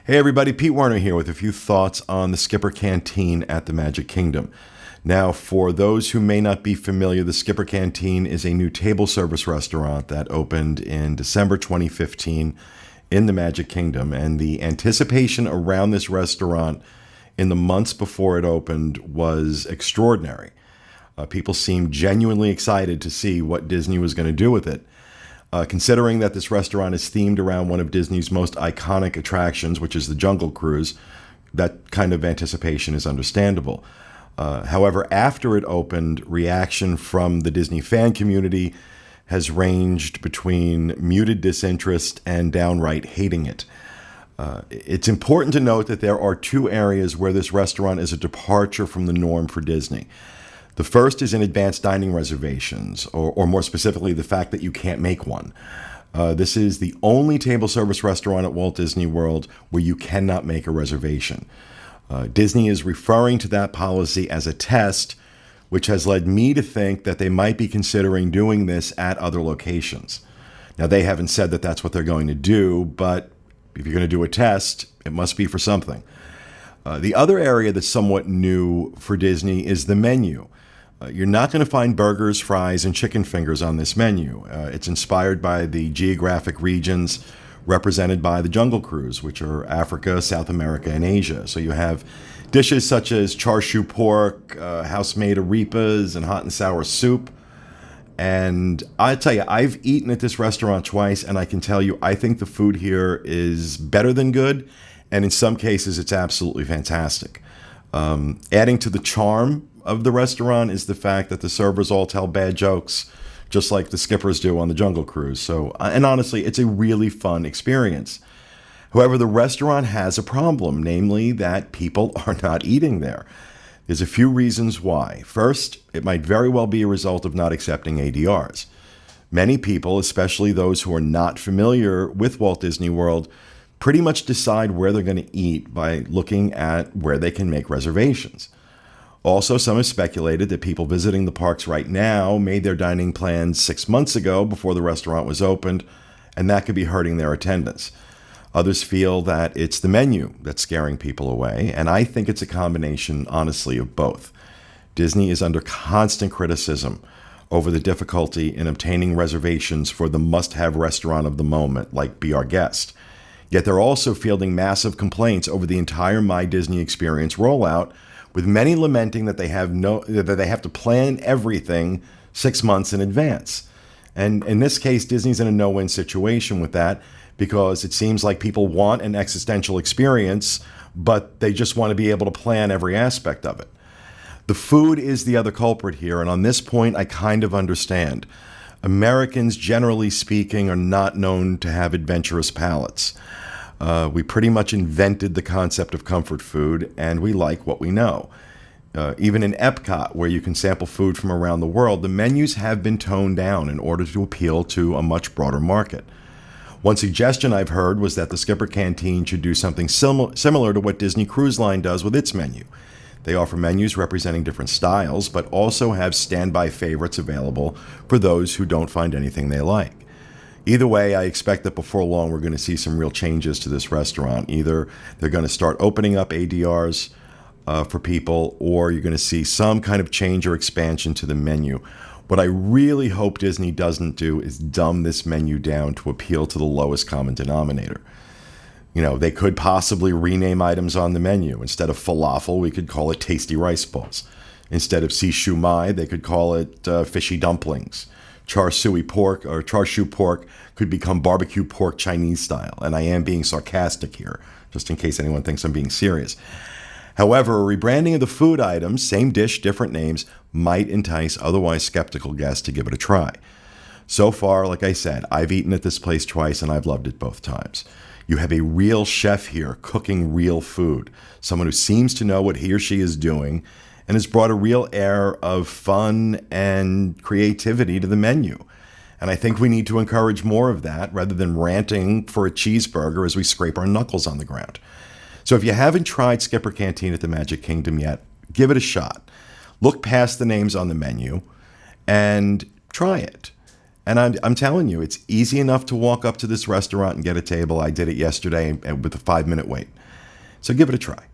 Hey everybody, Pete Werner here with a few thoughts on the Skipper Canteen at the Magic Kingdom. Now, for those who may not be familiar, the Skipper Canteen is a new table service restaurant that opened in December 2015 in the Magic Kingdom, and the anticipation around this restaurant in the months before it opened was extraordinary. People seemed genuinely excited to see what Disney was going to do with it. Considering that this restaurant is themed around one of Disney's most iconic attractions, which is the Jungle Cruise, that kind of anticipation is understandable. However, after it opened, reaction from the Disney fan community has ranged between muted disinterest and downright hating it. It's important to note that there are two areas where this restaurant is a departure from the norm for Disney. The first is in advanced dining reservations, or more specifically, the fact that you can't make one. This is the only table service restaurant at Walt Disney World where you cannot make a reservation. Disney is referring to that policy as a test, which has led me to think that they might be considering doing this at other locations. Now, they haven't said that that's what they're going to do, but if you're going to do a test, it must be for something. The other area that's somewhat new for Disney is the menu. You're not going to find burgers, fries, and chicken fingers on this menu. It's inspired by the geographic regions represented by the Jungle Cruise, which are Africa, South America, and Asia. So you have dishes such as char siu pork, house-made arepas, and hot and sour soup. And I tell you, I've eaten at this restaurant twice, and I can tell you, I think the food here is better than good, and in some cases, it's absolutely fantastic. Adding to the charm of the restaurant is the fact that the servers all tell bad jokes, just like the skippers do on the Jungle Cruise. So, and honestly, it's a really fun experience. However, the restaurant has a problem, namely that people are not eating there. There's a few reasons why. First, it might very well be a result of not accepting ADRs. Many people, especially those who are not familiar with Walt Disney World, pretty much decide where they're going to eat by looking at where they can make reservations. Also, some have speculated that people visiting the parks right now made their dining plans 6 months ago before the restaurant was opened, and that could be hurting their attendance. Others feel that it's the menu that's scaring people away, and I think it's a combination, honestly, of both. Disney is under constant criticism over the difficulty in obtaining reservations for the must-have restaurant of the moment, like Be Our Guest. Yet they're also fielding massive complaints over the entire My Disney Experience rollout, with many lamenting that they have to plan everything 6 months in advance. And in this case, Disney's in a no-win situation with that, because it seems like people want an existential experience, but they just want to be able to plan every aspect of it. The food is the other culprit here, and on this point, I kind of understand. Americans, generally speaking, are not known to have adventurous palates. We pretty much invented the concept of comfort food, and we like what we know. Even in Epcot, where you can sample food from around the world, the menus have been toned down in order to appeal to a much broader market. One suggestion I've heard was that the Skipper Canteen should do something similar to what Disney Cruise Line does with its menu. They offer menus representing different styles, but also have standby favorites available for those who don't find anything they like. Either way, I expect that before long we're going to see some real changes to this restaurant. Either they're going to start opening up ADRs for people, or you're going to see some kind of change or expansion to the menu. What I really hope Disney doesn't do is dumb this menu down to appeal to the lowest common denominator. You know, they could possibly rename items on the menu. Instead of falafel, we could call it tasty rice balls. Instead of si shou mai, they could call it fishy dumplings. Char siu pork could become barbecue pork Chinese style. And I am being sarcastic here, just in case anyone thinks I'm being serious. However, a rebranding of the food items, same dish, different names, might entice otherwise skeptical guests to give it a try. So far, like I said, I've eaten at this place twice and I've loved it both times. You have a real chef here cooking real food, someone who seems to know what he or she is doing and has brought a real air of fun and creativity to the menu. And I think we need to encourage more of that rather than ranting for a cheeseburger as we scrape our knuckles on the ground. So if you haven't tried Skipper Canteen at the Magic Kingdom yet, give it a shot. Look past the names on the menu and try it. And I'm telling you, it's easy enough to walk up to this restaurant and get a table. I did it yesterday with a 5-minute wait. So give it a try.